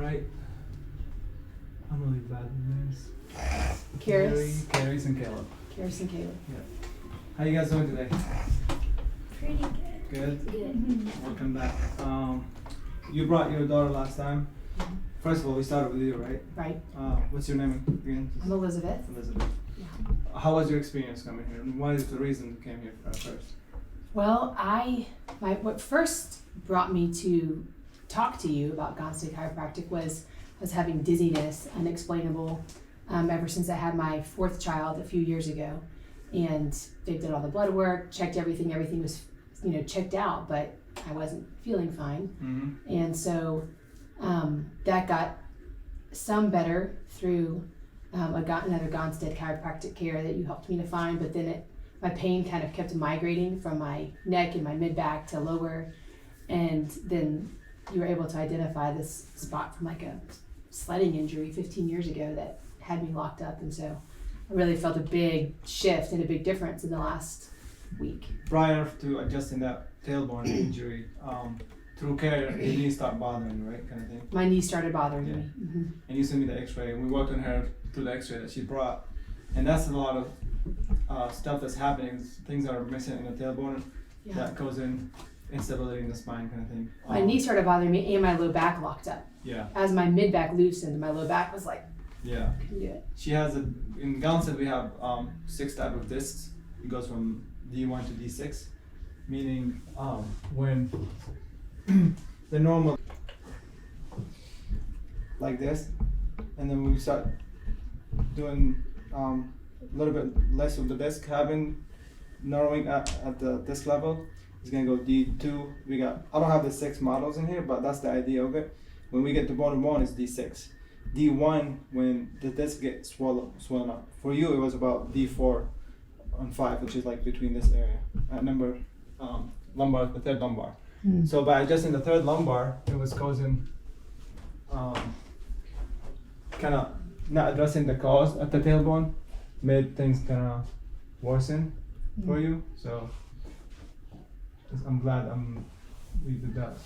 right. I'm really bad with names. Karis and Caleb. Karis and Caleb. Yeah. How you guys doing today? Pretty good. Good? Good. Welcome back. You brought your daughter last time. First of all, we started with you, right? Right. What's your name again? I'm Elizabeth. Elizabeth. Yeah. How was your experience coming here? And what is the reason you came here first? Well, what first brought me to talk to you about gonstead chiropractic was I was having dizziness, unexplainable, ever since I had my fourth child a few years ago. And they did all the blood work, checked everything. Everything was, checked out, but I wasn't feeling fine. Mm-hmm. And so that got some better through I got another gonstead chiropractic care that you helped me to find, but then my pain kind of kept migrating from my neck and my mid-back to lower, and then you were able to identify this spot from like a sledding injury 15 years ago that had me locked up, and so I really felt a big shift and a big difference in the last week. Prior to adjusting that tailbone injury, through care, your knees start bothering, right, kind of thing? My knee started bothering Yeah. me. Mm-hmm. And you sent me the x-ray, and we worked on her through the x-ray that she brought. And that's a lot of stuff that's happening, things that are missing in the tailbone Yeah. that causing instability in the spine kind of thing. My knee started bothering me and my low back locked up. Yeah, As my mid-back loosened, my low back was like, yeah. couldn't do it. She has in gonstead we have 6 type of discs. It goes from D1 to D6, meaning when the normal like this, and then we start doing a little bit less of the disc having narrowing at the disc level. It's gonna go D2. I don't have the 6 models in here, but that's the idea of it. When we get to bone to bone, it's D6. D1 when the disc gets swollen up. For you, it was about D4 on 5, which is like between this area at number lumbar, the third lumbar. Mm. So by adjusting the third lumbar, it was causing kind of not addressing the cause at the tailbone, made things kind of worsen for you. So I'm glad we did that,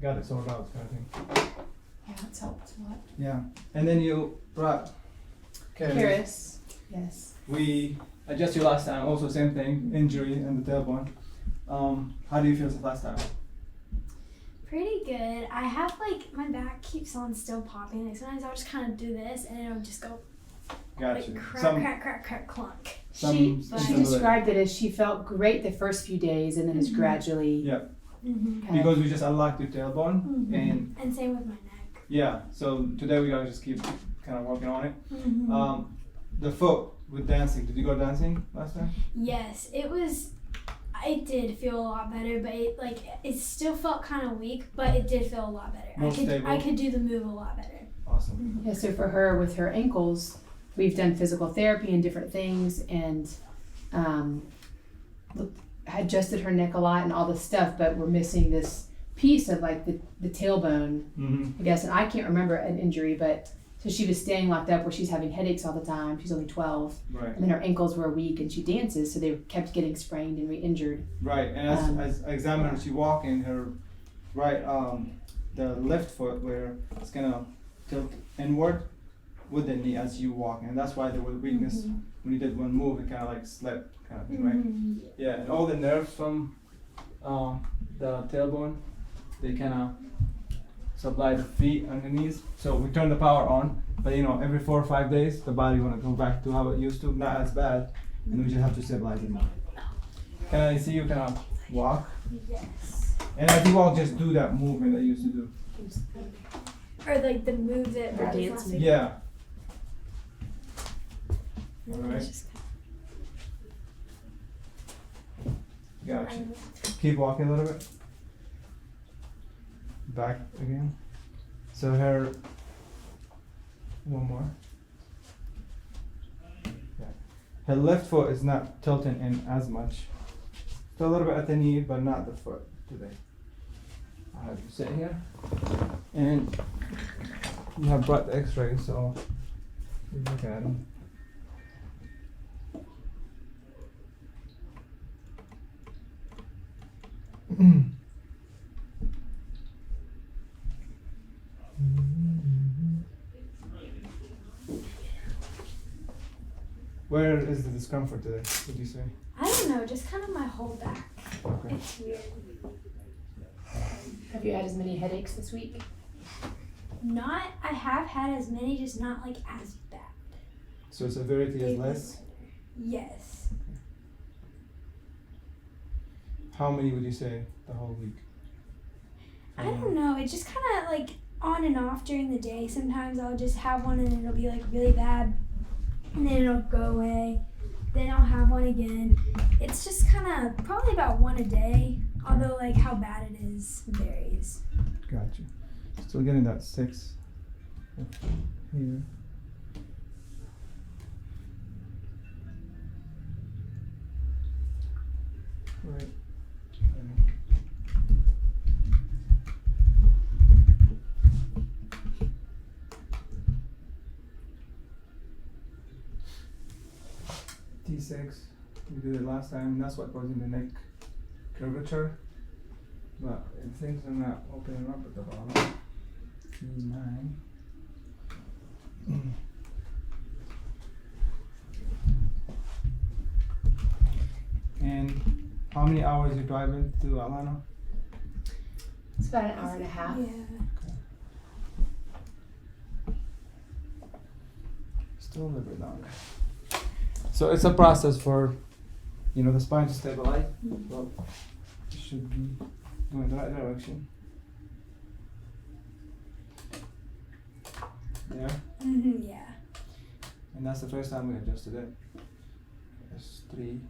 got it sorted out, kind of thing. Yeah, that's helped a lot. Yeah, and then you brought Karis, yes. We adjusted you last time, also same thing, injury in the tailbone. How do you feel since last time? Pretty good. I have my back keeps on still popping. Like sometimes I'll just kind of do this and it'll just go Gotcha. crack, clunk. She stability. described it as she felt great the first few days and then it's gradually Yeah, Mm-hmm. kind because we just unlocked your tailbone, Mm-hmm. And same with my neck. yeah, so today we gotta just keep kind of working on it. Mm-hmm. The foot with dancing, did you go dancing last time? Yes, it did feel a lot better, but it still felt kind of weak, but it did feel a lot better. More stable. I could do the move a lot better. Awesome. Yeah, so for her with her ankles, we've done physical therapy and different things, and adjusted her neck a lot and all this stuff, but we're missing this piece of like the tailbone, I guess. And I can't remember an injury, but so she was staying locked up where she's having headaches all the time. She's only 12, Right. and then her ankles were weak, and she dances, so they kept getting sprained and re-injured. Right, and as I examine her, she walking her right, the left foot where it's gonna tilt inward with the knee as you walk, and that's why there was weakness when you did one move. It kind of like slipped, kind of thing, right? Mm-hmm. Yeah, and all the nerves from the tailbone, they kind of supply the feet and the knees. So we turn the power on, but every 4 or 5 days, the body wanna go back to how it used to, not as bad, and we just have to stabilize it now. Can I see you kind of walk? Yes. And as you walk, just do that movement that you used to do. Or the move that Or was dance last move. week. Yeah. And then Alright. it's just Gotcha. Keep walking a little bit. Back again. So her. One more. Yeah. Her left foot is not tilting in as much. So a little bit at the knee, but not the foot today. I'll have you sit here. And you have brought the x-ray, so you look at them. Where is the discomfort today, would you say? I don't know, just kind of my whole back. Okay. It's weird. Have you had as many headaches this week? I have had as many, just not like as bad. So severity They've is less? been better. Yes. How many would you say the whole week? I don't know, it's just kind of like on and off during the day. Sometimes I'll just have one and it'll be like really bad, and then it'll go away. Then I'll have one again. It's just kind of probably about one a day, although like how bad it is varies. Gotcha. Still getting that 6 here. Right. T6, we did it last time, and that's what causing the neck curvature. But things are not opening up at the bottom. T9. And how many hours you driving to Atlanta? It's about an hour and a half. Yeah. Still a little bit longer. So it's a process for, the spine to stabilize. Well, it should be going the right direction. Yeah. Yeah. And that's the first time we adjusted it. It's 3,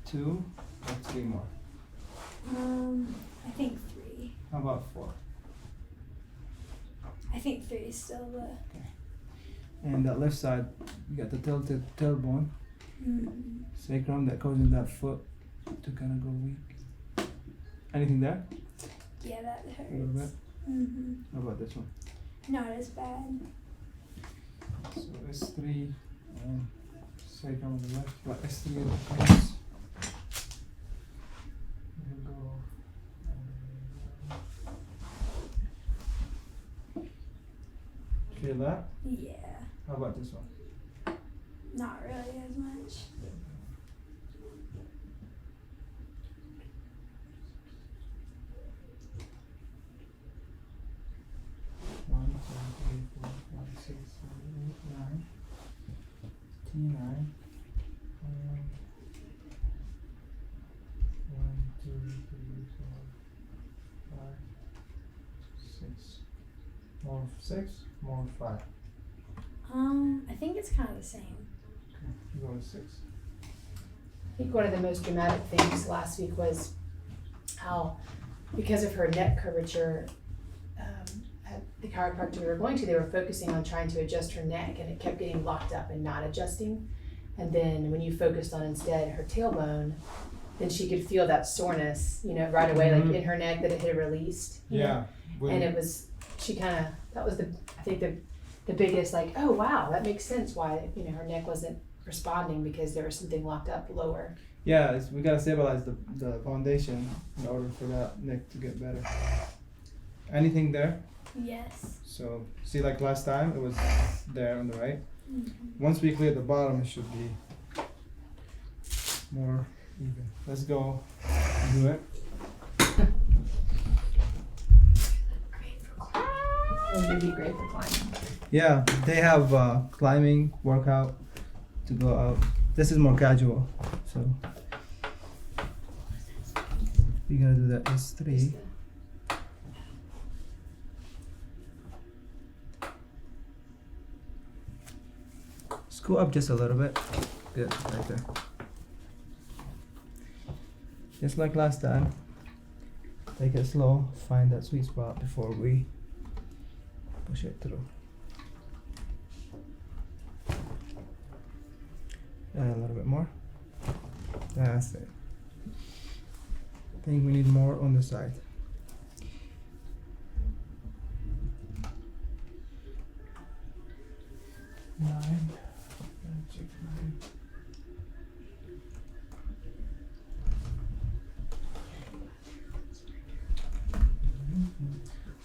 2, or 3 more. I think 3. How about 4? I think 3 is still the. And that left side, you got the tilted tailbone, sacrum that causes that foot to kind of go weak. Anything there? Yeah, that hurts. A little bit. How about this one? Not as bad. So S3 and sacrum on the left, but S3 on the cross. We'll go. Feel that? Yeah. How about this one? Not really as much. One, 2, 3, 4, 5, 6, 7, 8, 9. T9. 1, 2, 3, 4, 5, 6. More 6, more 5. I think it's kind of the same. Okay, you go to 6. I think one of the most dramatic things last week was how, because of her neck curvature, at the chiropractor we were going to, they were focusing on trying to adjust her neck, and it kept getting locked up and not adjusting. And then when you focused on instead her tailbone, then she could feel that soreness, right away, like in her neck, that it had released. Yeah. And it was, that was I think the biggest, like, oh wow, that makes sense why, her neck wasn't responding, because there was something locked up lower. Yeah, we gotta stabilize the foundation in order for that neck to get better. Anything there? Yes. So, see, like last time, it was there on the right. Once we clear the bottom, it should be more even. Let's go do it. It would be great for climbing. Yeah, they have climbing workout to go out. This is more casual, so we gotta do that S3. Scoot up just a little bit. Good, right there. Just like last time. Take it slow, find that sweet spot before we push it through. And a little bit more. That's it. I think we need more on the side. Nine.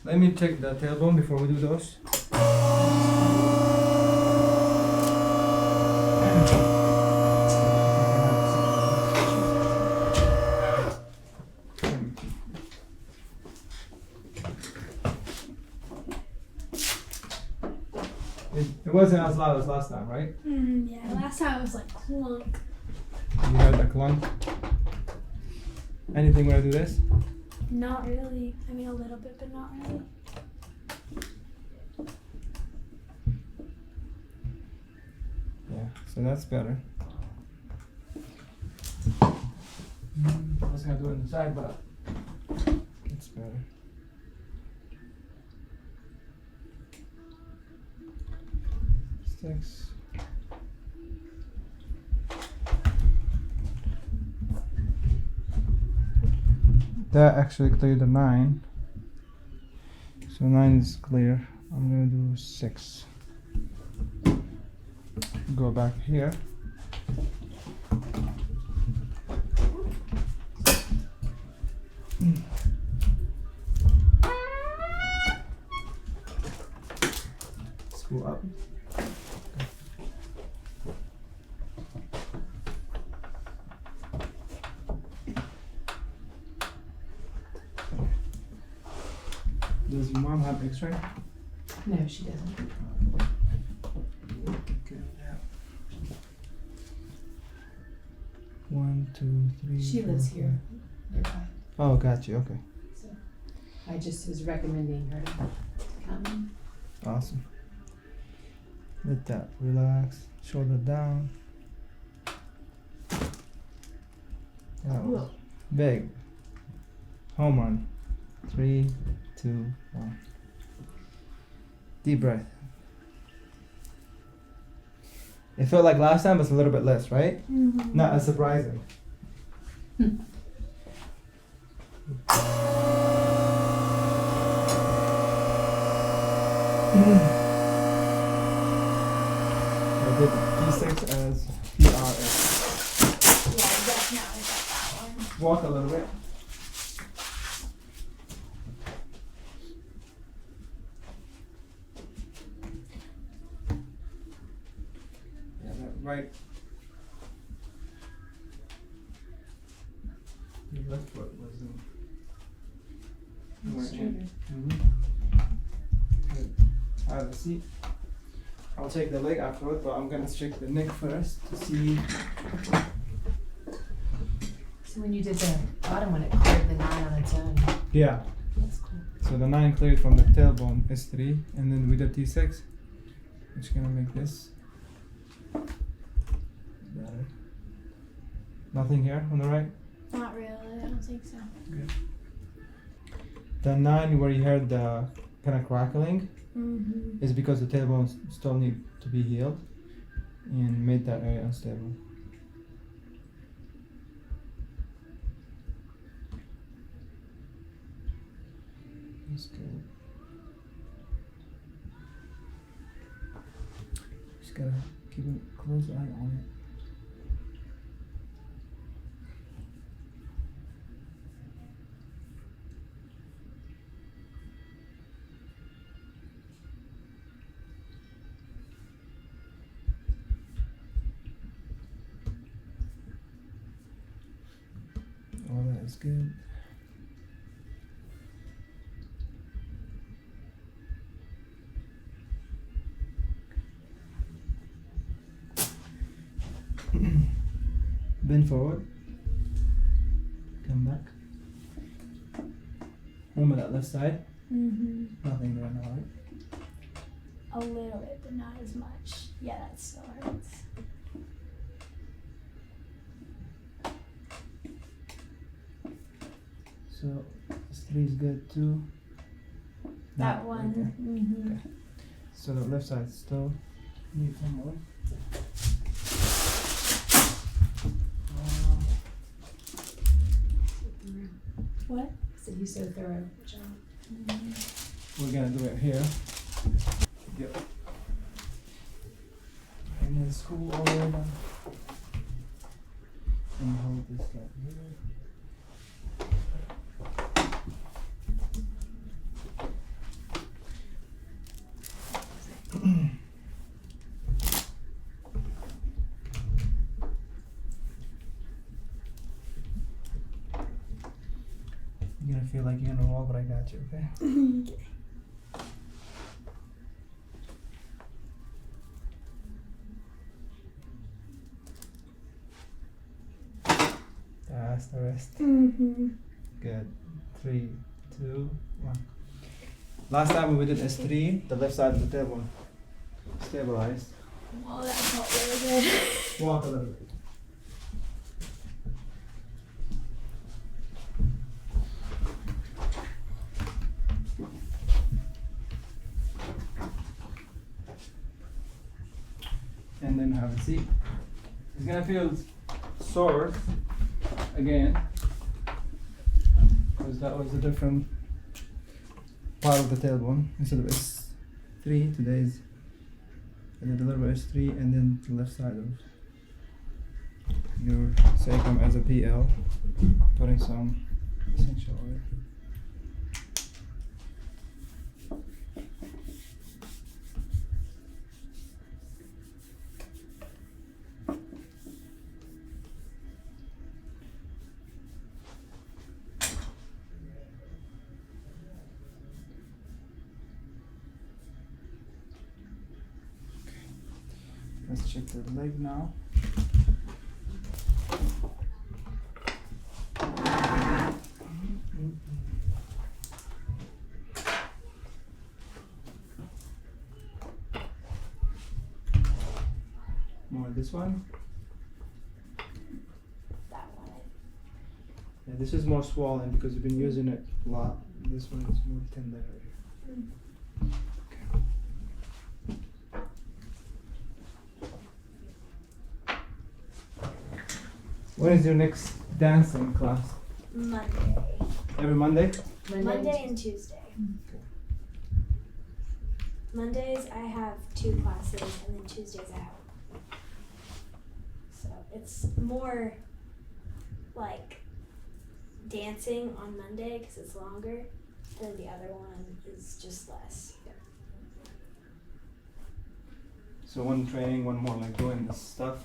Let me check the tailbone before we do those. It wasn't as loud as last time, right? Yeah, last time it was like clunk. You heard the clunk? Anything when I do this? Not really. I mean, a little bit, but not really. Yeah, so that's better. I was gonna do it on the side, but it's better. Six. That actually cleared the 9. So 9 is clear. I'm gonna do 6. Go back here. Screw up. Does your mom have X-ray? No, she doesn't. Okay. 1, 2, 3. She lives 4, here 5. nearby. Oh, got you. Okay. So I just was recommending her to come. Awesome. Let that relax. Shoulder down. That was big. Home run. 3, 2, 1. Deep breath. It felt like last time, but it's a little bit less, right? Mm-hmm. Not as surprising. I did P6 as PRS. Yeah, definitely got that one. Walk a little bit. Yeah, that right. Your left foot was Straighter. Good. I have a seat. I'll take the leg afterward, but I'm gonna check the neck first to see. So when you did the bottom one, it cleared the 9 on its own. Yeah. That's cool. So the 9 cleared from the tailbone S3, and then we did T6, which is gonna make this better. Nothing here on the right? Not really. I don't think so. The 9 where you heard the kind of crackling Mm-hmm. is because the tailbones still need to be healed and made that area unstable. That's good. Just gotta keep a close eye on it. All that is good. Bend forward. Come back. Remember that left side? Mm-hmm. Nothing there now, right? A little bit, but not as much. Yeah, that still hurts. So this 3 is good too. That right one. there. Mm-hmm. Okay. So the left side still needs some more. What? So he's so thorough. Good job. Mm-hmm. We're gonna do it here. Yep. And then screw all the way down. And hold this like here. feel like you're gonna roll, but I got you, okay? Okay. That's the rest. Mm-hmm. Good. 3, 2, 1. Last time we did S3, the left side of the table stabilized. Whoa, that felt really good. Walk a little bit. And then have a seat. It's gonna feel sore again, because that was a different part of the tailbone. Instead of S3, today's I did a little bit S3 and then the left side of your sacrum as a PL, putting some essential oil. Let's check the leg now. More this one. That one. Yeah, this is more swollen because you've been using it a lot. This one is more tender. When is your next dancing class? Monday. Every Monday? Monday and Tuesday. Okay. Mondays I have 2 classes and then Tuesdays I have 1. So it's more like dancing on Monday because it's longer, and the other one is just less. So one training, one more like doing this stuff.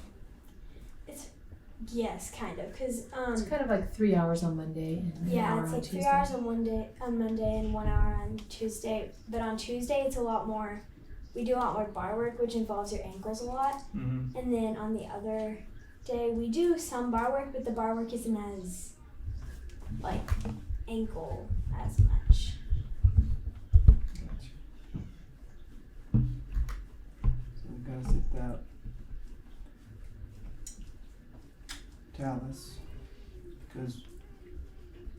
Yes, kind of, because It's kind of like 3 hours on Monday and an yeah, hour it's on like Tuesday. 3 hours on Monday and 1 hour on Tuesday. But on Tuesday it's a lot more. We do a lot more bar work, which involves your ankles a lot. Mm-hmm. And then on the other day we do some bar work, but the bar work isn't as like ankle as much. Gotcha. So we gotta sit that talus because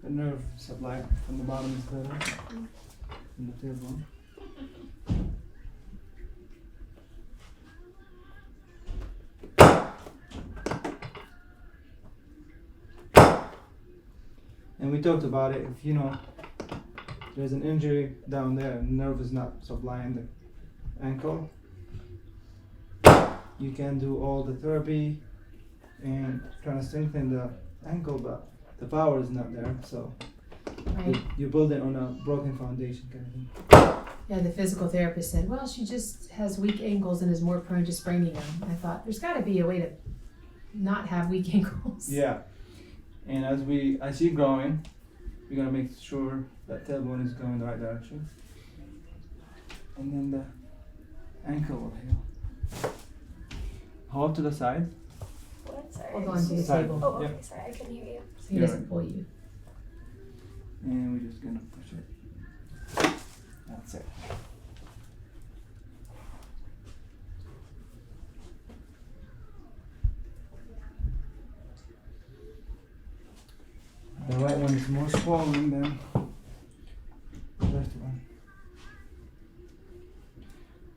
the nerve supply from the bottom is better than the tailbone. And we talked about it, if you know there's an injury down there and the nerve is not supplying the ankle, you can do all the therapy and trying to strengthen the ankle, but the power is not there, so Right. you build it on a broken foundation kind of thing. Yeah, the physical therapist said, well, she just has weak ankles and is more prone to spraining them. I thought, there's got to be a way to not have weak ankles. Yeah, and as you growing, we gotta make sure that tailbone is going the right direction, and then the ankle will heal. Hold to the side. What? Sorry. Hold on to the Side. table Oh, okay. Yep. Sorry, I couldn't hear you. So he doesn't pull you. And we're just gonna push it. That's it. The right one is more swollen than the left one.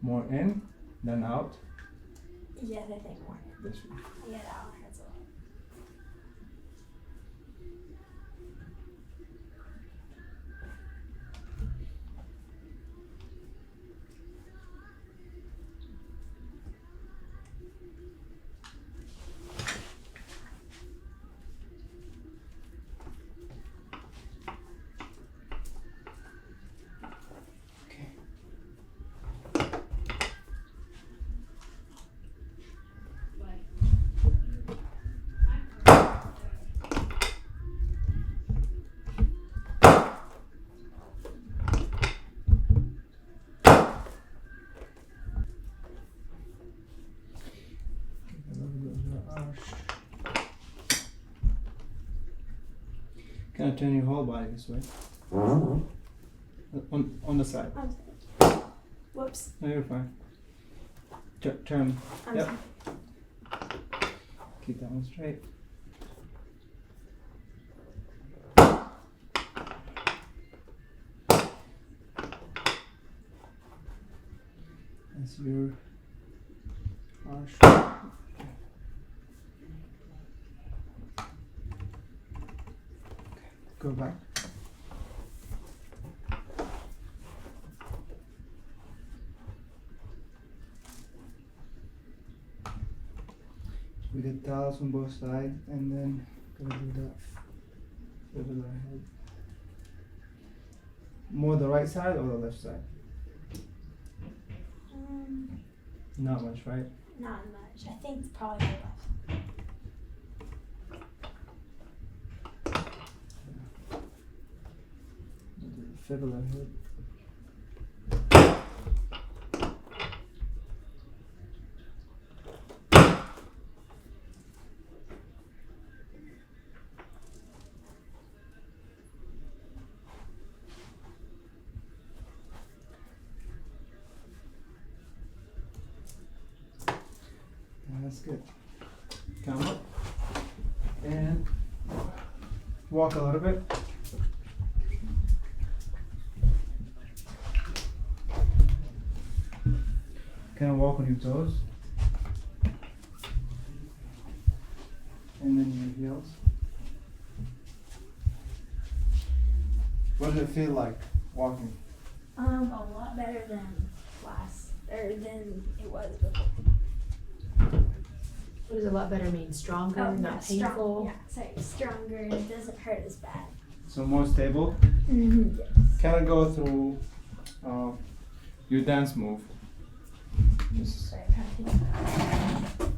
More in than out. Yes, I think more. This one. Yeah, that one hurts a lot. Okay. Kind of turn your whole body this way. On the side. I'm sorry. Whoops. No, you're fine. Turn. I'm Yep. sorry. Keep that one straight. As your arch. Go back. We did towels on both sides, and then gonna do that over the head. More the right side or the left side? Not much, right? Not much. I think it's probably the left. Do the fibula head. That's good. Come up and walk a little bit. Kind of walk on your toes. And then your heels. What does it feel like walking? A lot better than than it was before. What does a lot better mean? Stronger, not painful? Yeah, sorry, stronger and it doesn't hurt as bad. So more stable. Yes. Kind of go through your dance move. Just Sorry, I'm trying to think.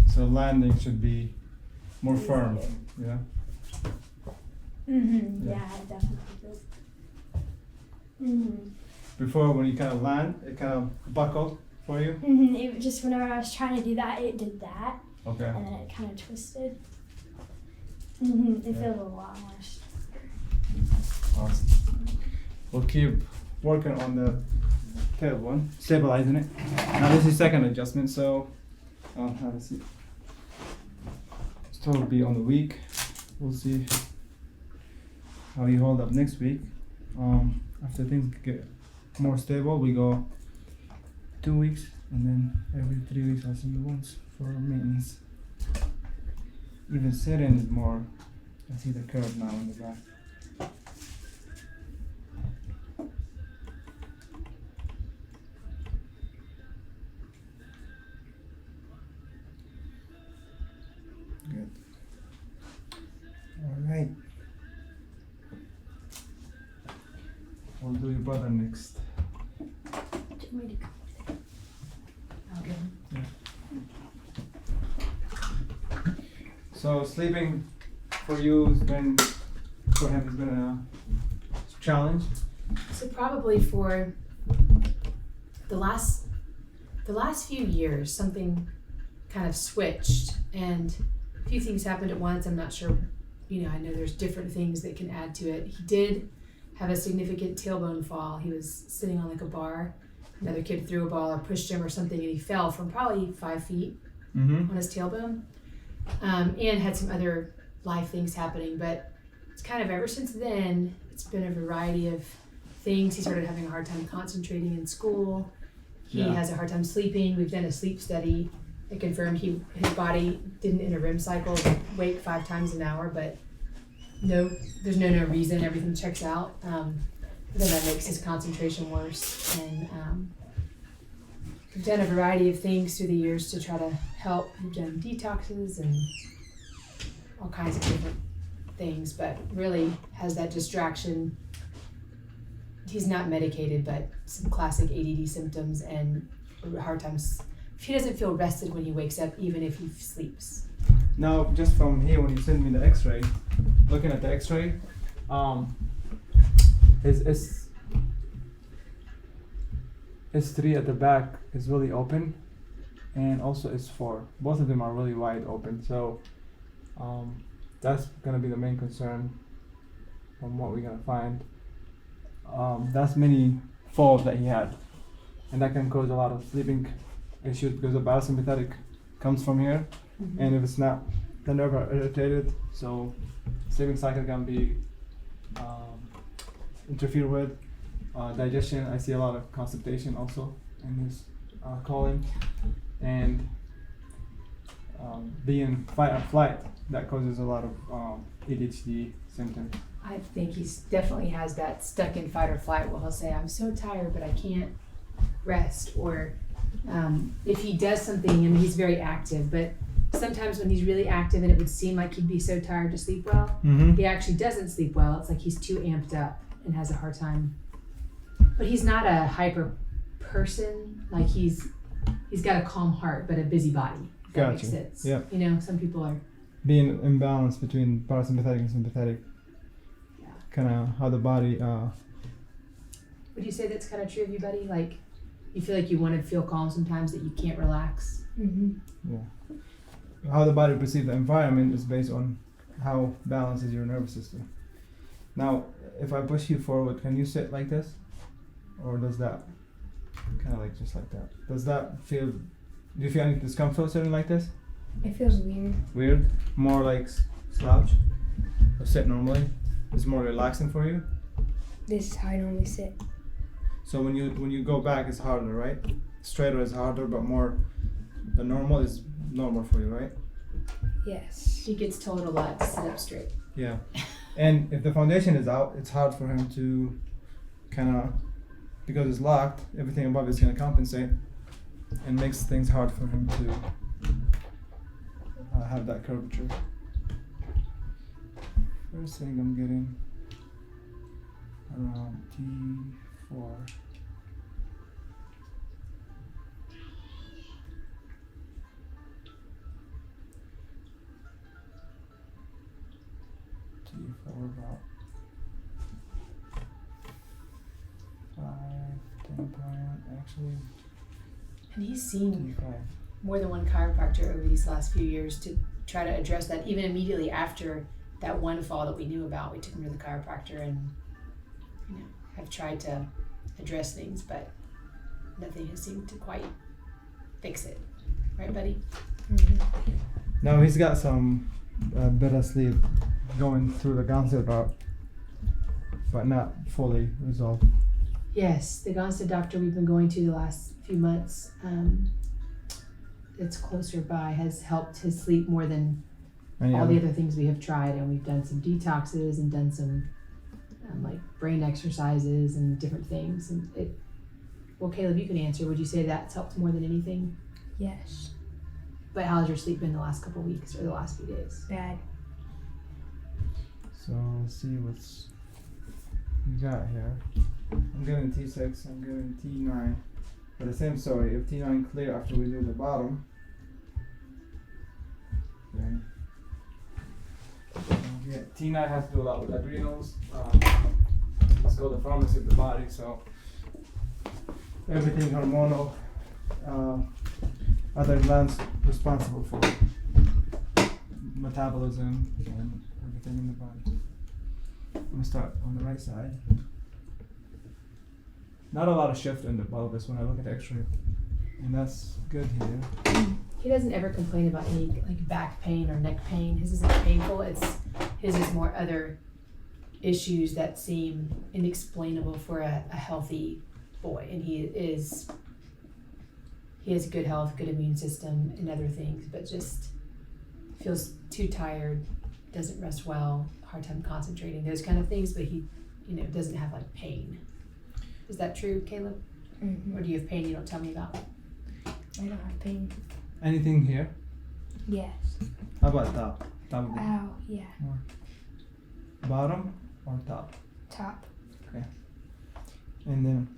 so landing should be more firm. Yeah. Yeah, Yeah. it definitely does. Before, when you kind of land, it kind of buckled for you. It just whenever I was trying to do that, it did that, Okay. and then it kind of twisted. It Yeah. feels a lot more. Awesome. We'll keep working on the third one, stabilizing it. Now this is second adjustment, so I'll have a seat. Still will be on the week. We'll see how you hold up next week. After things get more stable, we go 2 weeks, and then every 3 weeks I'll see you once for maintenance. Even sitting is more. I see the curve now in the back. Good. All right. We'll do your brother next. Okay. So sleeping for you has been, for him has been a challenge. So probably for the last few years, something kind of switched, and a few things happened at once. I'm not sure, I know there's different things that can add to it. He did have a significant tailbone fall. He was sitting on like a bar. Another kid threw a ball or pushed him or something, and he fell from probably 5 feet on his tailbone, and had some other life things happening. But it's kind of ever since then, it's been a variety of things. He started having a hard time concentrating in school. He has a hard time sleeping. We've done a sleep study that confirmed his body didn't enter REM cycle, wake 5 times an hour, but there's no reason. Everything checks out. But then that makes his concentration worse. And we've done a variety of things through the years to try to help. We've done detoxes and all kinds of different things, but really has that distraction. He's not medicated, but some classic ADD symptoms and hard times. He doesn't feel rested when he wakes up, even if he sleeps. Now, just from here, when you send me the X-ray, looking at the X-ray, his S3 at the back is really open, and also S4. Both of them are really wide open. So that's gonna be the main concern from what we're gonna find. That's many falls that he had, and that can cause a lot of sleeping issues because the parasympathetic comes from here, and if it's not, the nerve are irritated, so sleeping cycle can be interfered with. Digestion, I see a lot of constipation also in his calling, and being fight or flight, that causes a lot of ADHD symptoms. I think he's definitely has that stuck in fight or flight where he'll say, I'm so tired, but I can't rest. Or if he does something, I mean, he's very active, but sometimes when he's really active and it would seem like he'd be so tired to sleep well, he actually doesn't sleep well. It's like he's too amped up and has a hard time. But he's not a hyper person. Like he's got a calm heart, but a busy body. If that makes sense. Yeah. You know, some people are. Being imbalanced between parasympathetic and sympathetic. Yeah. Kind of how the body. Would you say that's kind of true of you, buddy? Like, you feel like you want to feel calm sometimes, that you can't relax. Yeah. How the body perceives the environment is based on how balanced is your nervous system. Now, if I push you forward, can you sit like this? Or does that kind of like just like that? Does that feel, do you feel any discomfort sitting like this? It feels weird. Weird? More like slouch? Or sit normally? Is more relaxing for you? This is how I normally sit. So when you go back, it's harder, right? Straighter is harder, but more, the normal is normal for you, right? Yes. He gets told a lot to sit up straight. Yeah. And if the foundation is out, it's hard for him to kind of, because it's locked, everything above is going to compensate and makes things hard for him to have that curvature. First thing I'm getting around T4. T4 about 5, 10 point actually. And he's seen T5. more than one chiropractor over these last few years to try to address that. Even immediately after that one fall that we knew about, we took him to the chiropractor and, you know, have tried to address things, but nothing has seemed to quite fix it. Right, buddy? Now he's got some better sleep going through the gonstead route, but not fully resolved. Yes, the gonstead doctor we've been going to the last few months, it's closer by, has helped his sleep more than the other things we have tried, and we've done some detoxes and done some like brain exercises and different things. And well, Caleb, you can answer. Would you say that's helped more than anything? Yes. But how's your sleep been the last couple of weeks or the last few days? Bad. So let's see what's you got here. I'm getting T6, I'm getting T9. But the same story, if T9 clear after we do the bottom, then yeah, T9 has to do a lot with adrenals. It's called the pharmacy of the body, so everything hormonal, other glands responsible for metabolism and everything in the body. I'm gonna start on the right side. Not a lot of shift in the pelvis when I look at the X-ray, and that's good here. He doesn't ever complain about any like back pain or neck pain. His isn't painful. His is more other issues that seem inexplainable for a healthy boy, and he has good health, good immune system, and other things, but just feels too tired, doesn't rest well, hard time concentrating, those kind of things. But he, doesn't have like pain. Is that true, Caleb? Or do you have pain you don't tell me about? I don't have pain. Anything here? Yes. How about top? Top of the Ow, yeah. more. Bottom or top? Top. Okay. And then,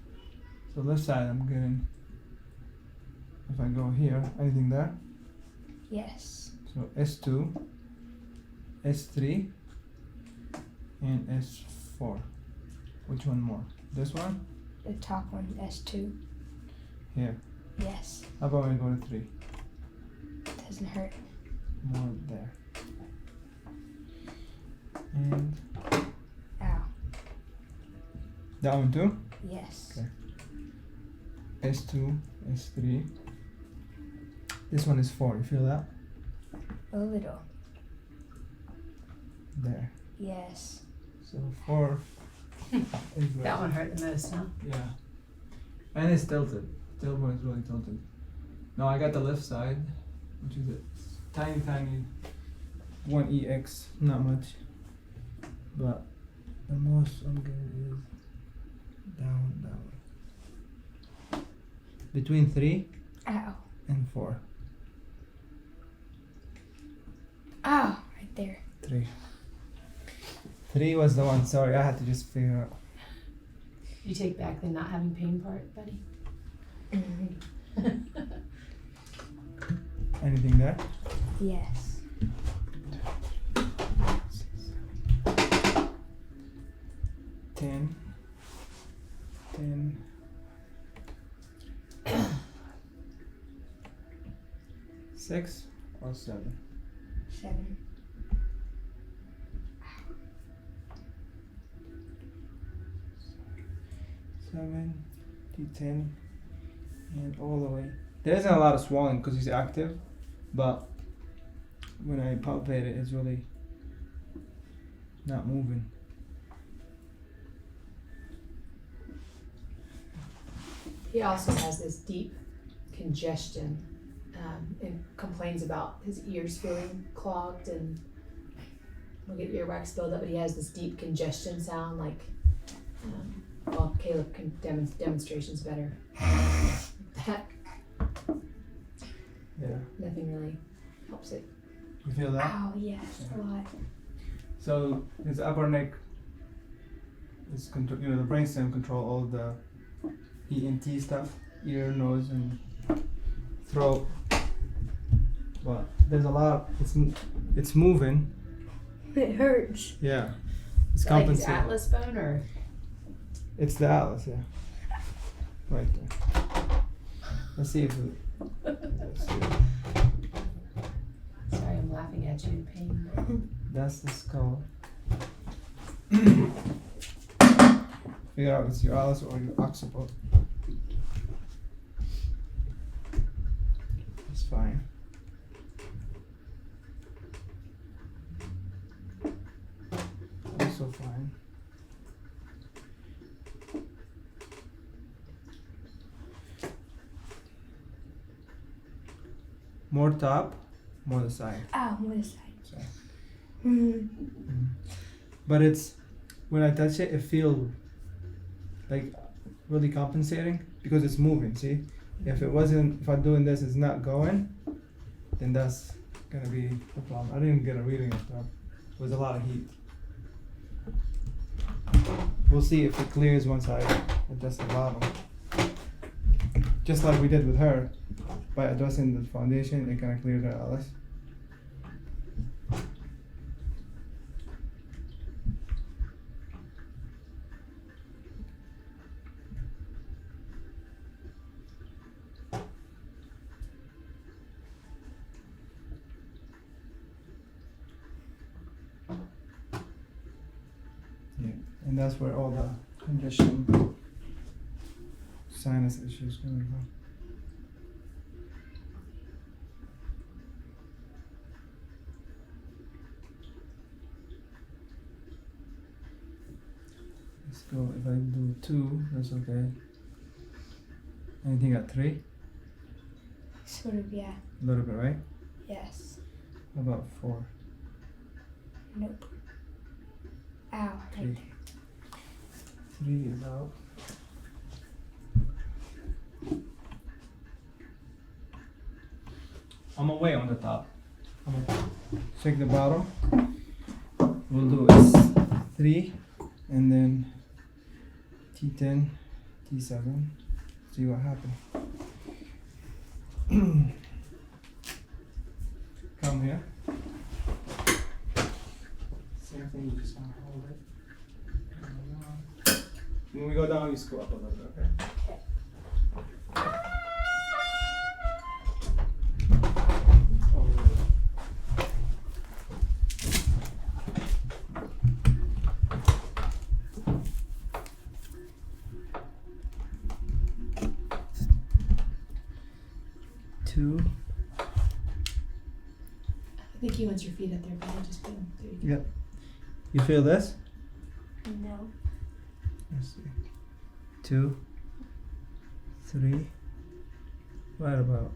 so left side I'm getting, if I go here, anything there? Yes. So S2, S3, and S4. Which one more? This one? The top one, S2. Here. Yes. How about we go to 3? Doesn't hurt. More there. And Ow. that one too? Yes. Okay. S2, S3. This one is 4. You feel that? A little. There. Yes. So 4 is right. That one hurt the most, huh? Yeah. And it's tilted. Tailbone is really tilted. Now I got the left side, which is a tiny 1EX, not much. But the most I'm getting is down. Between 3 Ow. and 4. Ow. Right there. 3. 3 was the one. Sorry, I had to just figure out. You take back the not having pain part, buddy. Anything there? Yes. 10. 6 or 7? 7. 7, D10, and all the way. There isn't a lot of swelling because he's active, but when I palpate it, it's really not moving. He also has this deep congestion and complains about his ears feeling clogged and we'll get earwax buildup, but he has this deep congestion sound like, well, Caleb can demonstrations better. That, Yeah. nothing really helps it. You feel that? Ow. Yes. A lot. So his upper neck is control. The brainstem control all the ENT stuff, ear, nose, and throat. But there's a lot. It's moving. It hurts. Yeah. It's Like his compensating. atlas bone or? It's the atlas, yeah. Right there. Let's see if it, let's see. Sorry, I'm laughing at you in pain. That's the skull. Figure out if it's your atlas or your occiput. It's fine. Also fine. More top, more the side. Ow. What is So. that? But it's when I touch it, it feels like really compensating because it's moving. See, if I'm doing this, it's not going, then that's gonna be the problem. I didn't get a reading of that. It was a lot of heat. We'll see if it clears once I adjust the bottom. Just like we did with her, by adjusting the foundation, it kind of cleared her atlas. Yeah, and that's where all the congestion, sinus issues coming from. Let's go. If I do 2, that's okay. Anything at 3? Sort of. Yeah. A little bit, right? Yes. How about 4? Nope. Ow. Right 3. there. 3 is out. I'm away on the top. I'm gonna check the bottom. We'll do S3 and then T10, T7. See what happens. Come here. Same thing, you just want to hold it. When we go down, you screw up a little bit, okay? 2. I think he wants your feet up there, but I just put them. There you go. Yep. You feel this? No. Let's see. 2, 3. Right about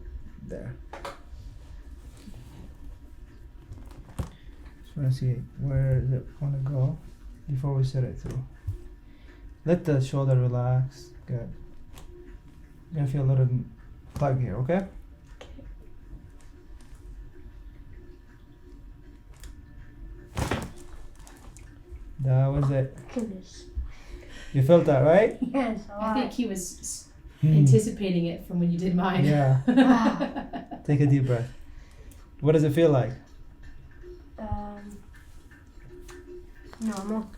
there. Just want to see where does it want to go before we set it through. Let the shoulder relax. Good. You're gonna feel a little tug here, okay? That was it. Goodness. You felt that, right? Yes, a I lot. think he was anticipating it from when you did mine. Yeah. Take a deep breath. What does it feel like? Normal.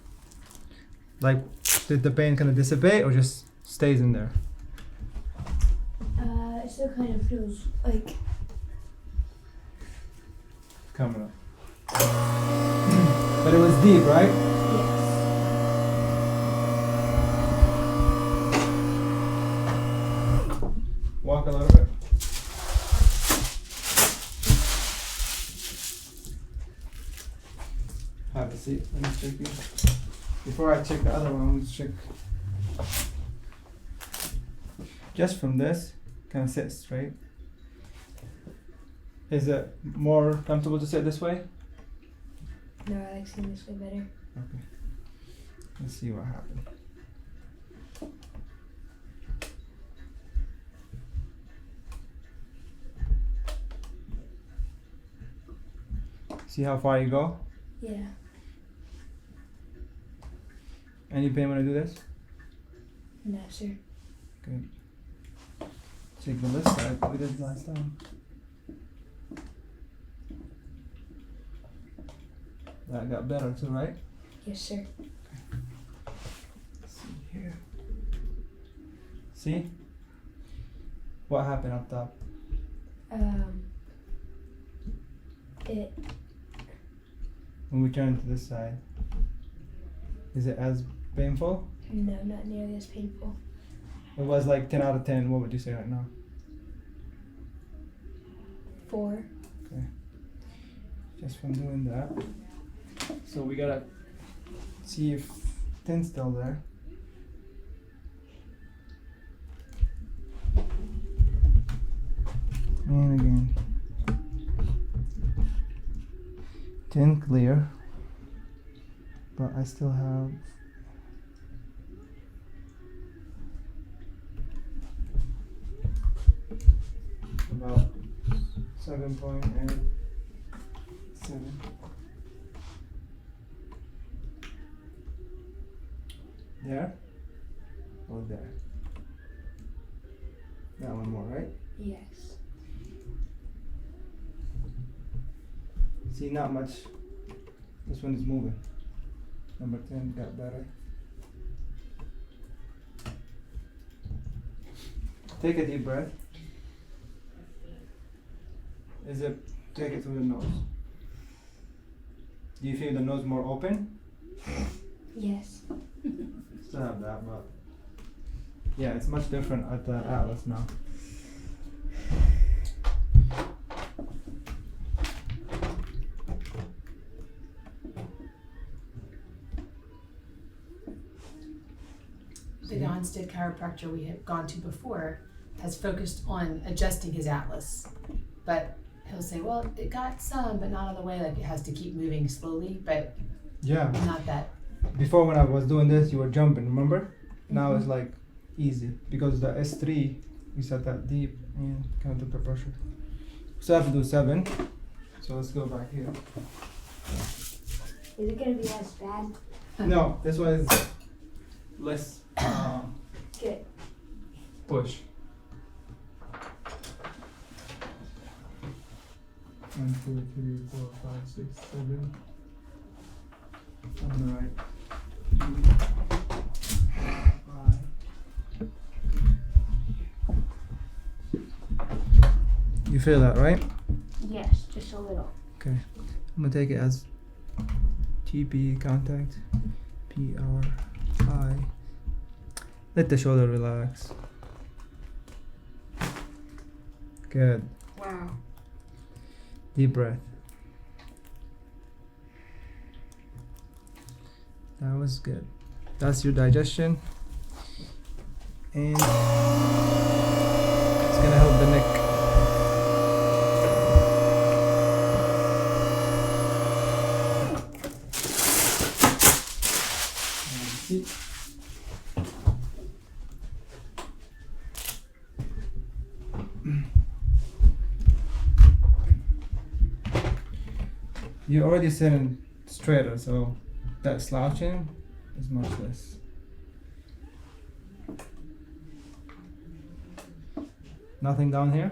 Like, did the pain kind of dissipate or just stays in there? It still kind of feels like. Coming up. But it was deep, right? Yes. Walk a little bit. Have a seat. Let me check you. Before I check the other one, let's check. Just from this, kind of sit straight. Is it more comfortable to sit this way? No, I like seeing this way better. Okay. Let's see what happened. See how far you go? Yeah. Any pain when I do this? No, sir. Good. Check the left side. We did last time. That got better too, right? Yes, sir. Let's see here. See? What happened up top? It. When we turn to this side, is it as painful? No, not nearly as painful. It was like 10 out of 10. What would you say right now? 4. Okay. Just from doing that. So we gotta see if 10's still there. And again. 10 clear. But I still have about 7.87. There or there? That one more, right? Yes. See, not much. This one is moving. Number 10 got better. Take a deep breath. Is it, take it through the nose. Do you feel the nose more open? Yes. Still have that, but yeah, it's much different at the atlas now. The gonstead chiropractor we have gone to before has focused on adjusting his atlas, but he'll say, well, it got some, but not all the way, like it has to keep moving slowly, but Yeah. not that. Before when I was doing this, you were jumping, remember? Now it's like easy because the S3, we set that deep and kind of took the pressure. So I have to do 7. So let's go back here. Is it gonna be as bad? No, this one is less Good. push. 1, 2, 3, 4, 5, 6, 7. On the right. 5. You feel that, right? Yes, just a little. Okay. I'm gonna take it as TP contact. PRI. Let the shoulder relax. Good. Wow, Deep breath. That was good. That's your digestion. And it's gonna help the neck. And sit. You're already sitting straighter, so that slouching is much less. Nothing down here?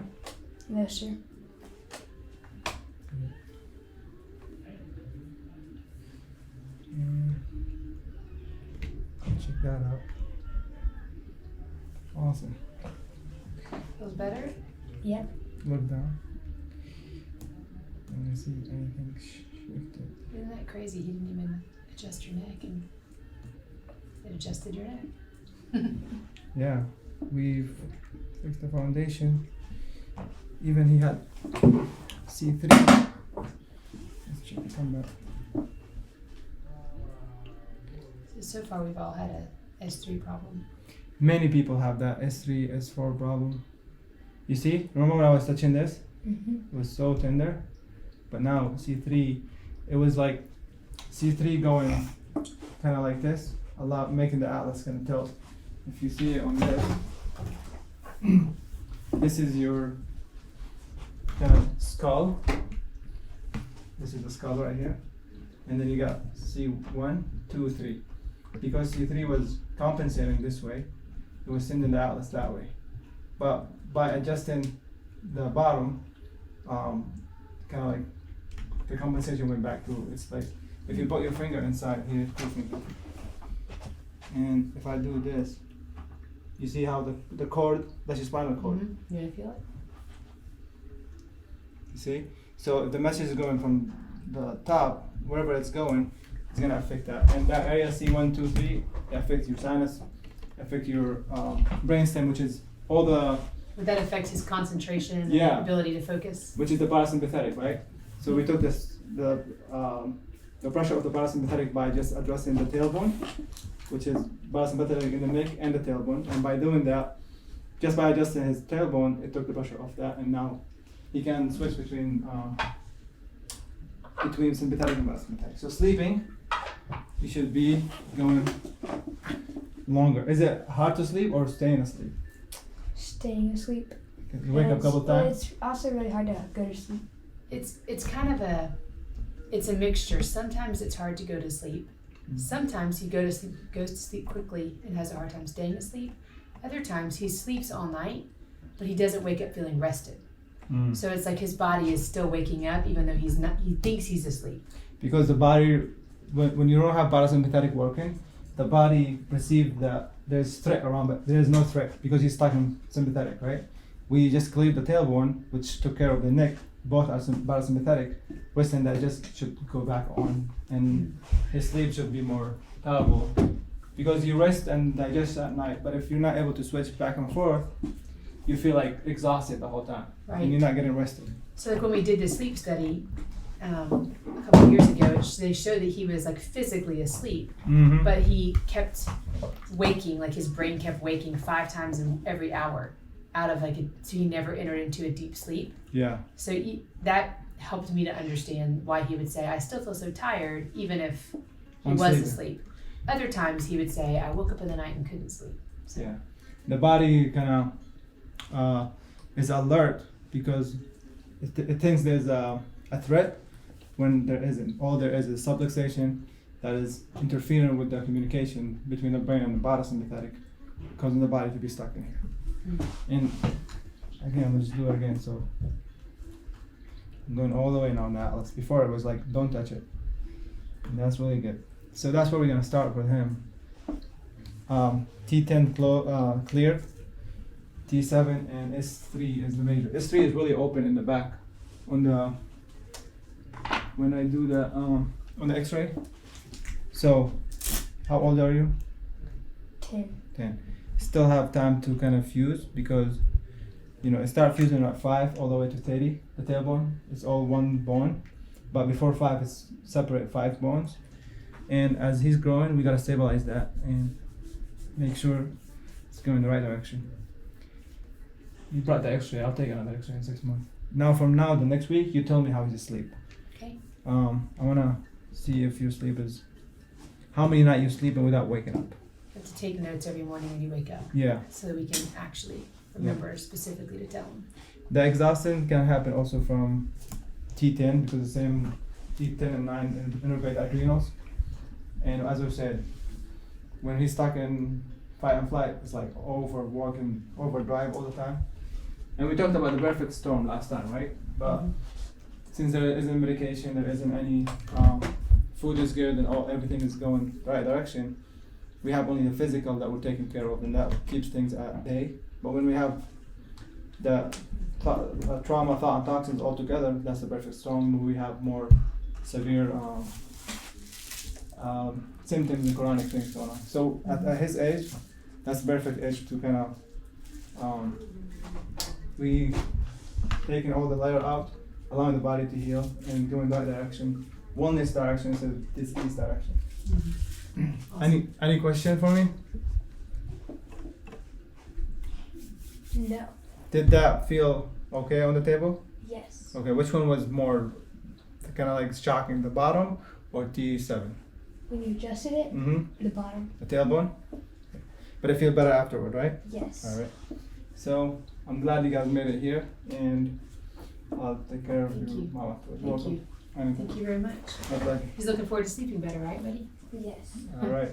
No, sir. Check that out. Awesome. Feels better? Yep. Look down. Let me see if anything shifted. Isn't that crazy? He didn't even adjust your neck and it adjusted your neck. Yeah, we've fixed the foundation. Even he had C3. Let's check come back. So far we've all had a S3 problem. Many people have that S3, S4 problem. You see, remember when I was touching this? Mm-hmm. It was so tender. But now C3, it was like C3 going kind of like this, a lot, making the atlas kind of tilt. If you see it on this, this is your kind of skull. This is the skull right here. And then you got C1, 2, 3. Because C3 was compensating this way, it was sending the atlas that way. But by adjusting the bottom, kind of like the compensation went back to, it's like if you put your finger inside here, 2 fingers, and if I do this, you see how the cord, that's your spinal cord. Mm-hmm. You gonna feel it? You see? So if the message is going from the top, wherever it's going, it's gonna affect that. And that area C1, 2, 3, it affects your sinus, affect your brainstem, which is all the, Would that affect his concentration and Yeah. ability to focus? which is the parasympathetic, right? So we took the pressure of the parasympathetic by just addressing the tailbone, which is parasympathetic in the neck and the tailbone. And by doing that, just by adjusting his tailbone, it took the pressure off that, and now he can switch between sympathetic and parasympathetic. So sleeping, you should be going longer. Is it hard to sleep or staying asleep? Staying asleep. You wake up a couple But times. it's also really hard to go to sleep. It's kind of it's a mixture. Sometimes it's hard to go to sleep. Sometimes he goes to sleep quickly and has a hard time staying asleep. Other times he sleeps all night, but he doesn't wake up feeling rested. So it's like his body is still waking up even though he's not. He thinks he's asleep. Because the body, when you don't have parasympathetic working, the body perceives that there's threat around, but there's no threat because he's stuck in sympathetic, right? We just cleared the tailbone, which took care of the neck. Both are parasympathetic. Rest and digest should go back on, and his sleep should be more tolerable. Because you rest and digest at night, but if you're not able to switch back and forth, you feel like exhausted the whole time, Right. and you're not getting rested. So like when we did the sleep study a couple of years ago, they showed that he was like physically asleep, Mm-hmm. but he kept waking, like his brain kept waking 5 times in every hour out of so he never entered into a deep sleep. Yeah. So that helped me to understand why he would say, I still feel so tired, even if he I'm was sleeping. asleep. Other times he would say, I woke up in the night and couldn't sleep. So, Yeah. The body kind of is alert because it thinks there's a threat when there isn't. All there is subluxation that is interfering with the communication between the brain and the parasympathetic, causing the body to be stuck in here. And again, I'm gonna just do it again. So I'm going all the way now in the atlas. Before it was like, don't touch it. And that's really good. So that's where we're gonna start with him. T10 clear, T7 and S3 is the major. S3 is really open in the back. When I do the on the X-ray. So, how old are you? 10. 10. Still have time to kind of fuse because it starts fusing at 5 all the way to 30. The tailbone, it's all one bone, but before 5, it's separate 5 bones. And as he's growing, we gotta stabilize that and make sure it's going in the right direction. You brought the X-ray. I'll take another X-ray in 6 months. Now, the next week, you tell me how he's asleep. Okay. I wanna see if your sleep is, how many nights you sleeping without waking up. I have to take notes every morning when you wake up, Yeah. so that we can actually remember specifically to tell them. The exhaustion can happen also from T10 because the same T10 and 9 innervate the adrenals. And as I said, when he's stuck in fight and flight, it's like overdrive all the time. And we talked about the perfect storm last time, right? But since there isn't medication, there isn't any food is good and everything is going the right direction, we have only the physical that we're taking care of, and that keeps things at bay. But when we have the trauma, thought, and toxins all together, that's the perfect storm. We have more severe symptoms and chronic things going on. So at his age, that's the perfect age to kind of we taking all the layer out, allowing the body to heal and going that direction, wellness direction instead of disease direction. Awesome. Any question for me? No. Did that feel okay on the table? Yes. Okay, which one was more kind of like shocking, the bottom or T7? When you adjusted it, the bottom. The tailbone? But it feel better afterward, right? Yes. All right. So I'm glad you guys made it here, and I'll take care of Thank you you. mom afterwards. Thank Welcome. you. Anything. Thank you very much. My pleasure. He's looking forward to sleeping better, right, buddy? Yes. All right.